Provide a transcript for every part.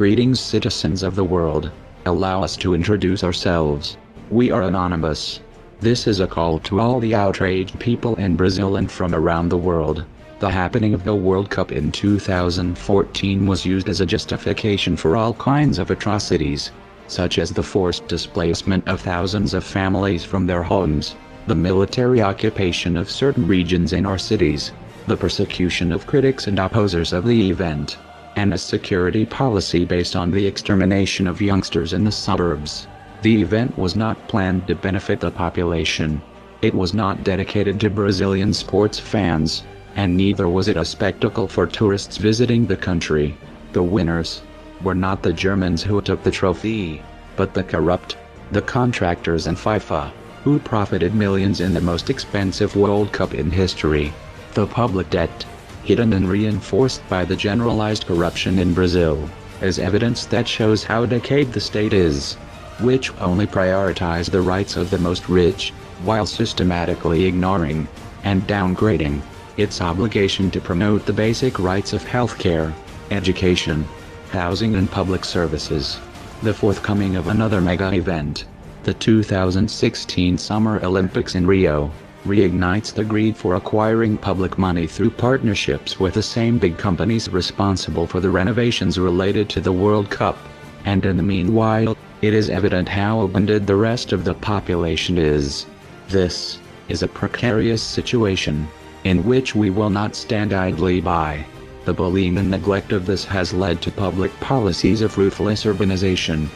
Greetings, citizens of the world. Allow us to introduce ourselves. We are anonymous. This is a call to all the outraged people in Brazil and from around the world. The happening of the World Cup in 2014 was used as a justification for all kinds of atrocities, such as the forced displacement of thousands of families from their homes, the military occupation of certain regions in our cities, the persecution of critics and opposers of the event, and a security policy based on the extermination of youngsters in the suburbs. The event was not planned to benefit the population. It was not dedicated to Brazilian sports fans, and neither was it a spectacle for tourists visiting the country. The winners were not the Germans who took the trophy, but the corrupt, the contractors and FIFA, who profited millions in the most expensive World Cup in history. The public debt, hidden and reinforced by the generalized corruption in Brazil, is evidence that shows how decayed the state is, which only prioritizes the rights of the most rich, while systematically ignoring and downgrading its obligation to promote the basic rights of healthcare, education, housing and public services. The forthcoming of another mega event, the 2016 Summer Olympics in Rio, reignites the greed for acquiring public money through partnerships with the same big companies responsible for the renovations related to the World Cup. And in the meanwhile, it is evident how abandoned the rest of the population is. This is a precarious situation, in which we will not stand idly by. The bullying and neglect of this has led to public policies of ruthless urbanization.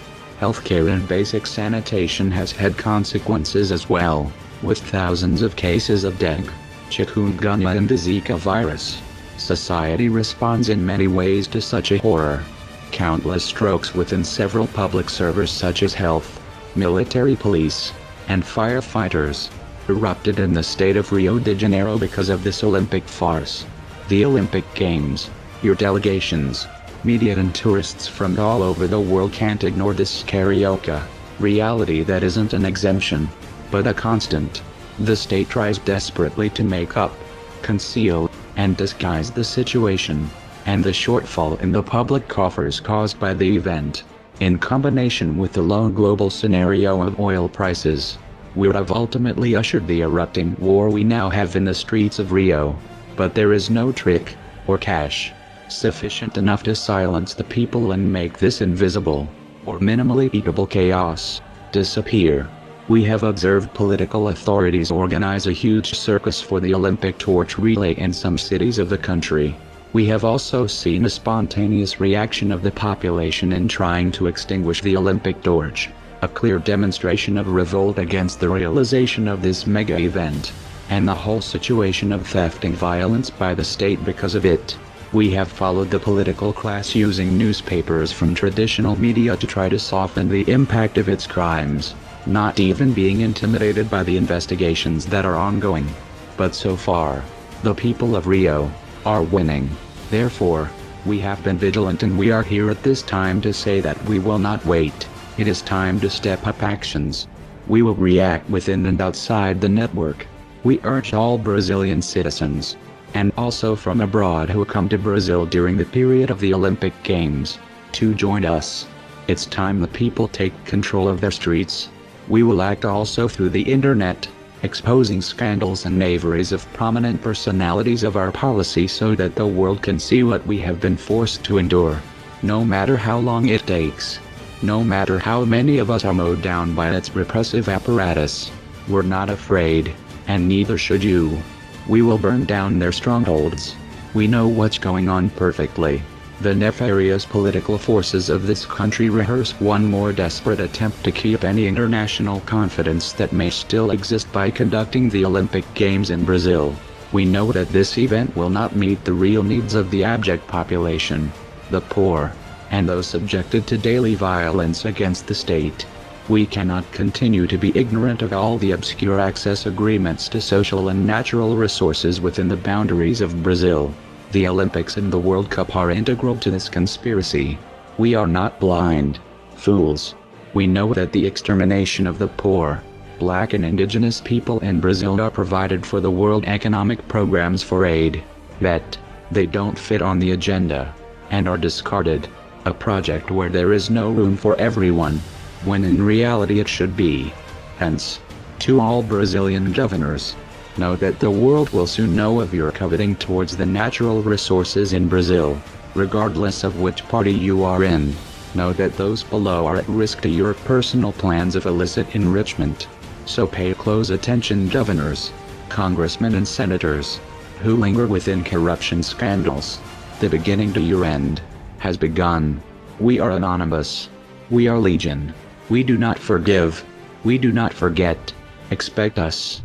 Healthcare and basic sanitation has had consequences as well, with thousands of cases of dengue, chikungunya and the Zika virus. Society responds in many ways to such a horror. Countless strokes within several public servers such as health, military police, and firefighters erupted in the state of Rio de Janeiro because of this Olympic farce. The Olympic Games, your delegations, media and tourists from all over the world can't ignore this carioca reality that isn't an exemption, but a constant. The state tries desperately to make up, conceal, and disguise the situation, and the shortfall in the public coffers caused by the event, in combination with the low global scenario of oil prices, would have ultimately ushered the erupting war we now have in the streets of Rio. But there is no trick, or cash, sufficient enough to silence the people and make this invisible, or minimally eatable chaos, disappear. We have observed political authorities organize a huge circus for the Olympic torch relay in some cities of the country. We have also seen a spontaneous reaction of the population in trying to extinguish the Olympic torch, a clear demonstration of revolt against the realization of this mega event, and the whole situation of theft and violence by the state because of it. We have followed the political class using newspapers from traditional media to try to soften the impact of its crimes, not even being intimidated by the investigations that are ongoing. But so far, the people of Rio are winning. Therefore, we have been vigilant and we are here at this time to say that we will not wait. It is time to step up actions. We will react within and outside the network. We urge all Brazilian citizens, and also from abroad who come to Brazil during the period of the Olympic Games, to join us. It's time the people take control of their streets. We will act also through the internet, exposing scandals and knaveries of prominent personalities of our policy so that the world can see what we have been forced to endure. No matter how long it takes, no matter how many of us are mowed down by its repressive apparatus, we're not afraid, and neither should you. We will burn down their strongholds. We know what's going on perfectly. The nefarious political forces of this country rehearse one more desperate attempt to keep any international confidence that may still exist by conducting the Olympic Games in Brazil. We know that this event will not meet the real needs of the abject population, the poor, and those subjected to daily violence against the state. We cannot continue to be ignorant of all the obscure access agreements to social and natural resources within the boundaries of Brazil. The Olympics and the World Cup are integral to this conspiracy. We are not blind fools. We know that the extermination of the poor, black and indigenous people in Brazil are provided for the World Economic Programs for aid, that they don't fit on the agenda, and are discarded. A project where there is no room for everyone, when in reality it should be. Hence, to all Brazilian governors, know that the world will soon know of your coveting towards the natural resources in Brazil. Regardless of which party you are in, know that those below are at risk to your personal plans of illicit enrichment. So pay close attention, governors, congressmen and senators, who linger within corruption scandals. The beginning to your end has begun. We are anonymous. We are legion. We do not forgive. We do not forget. Expect us.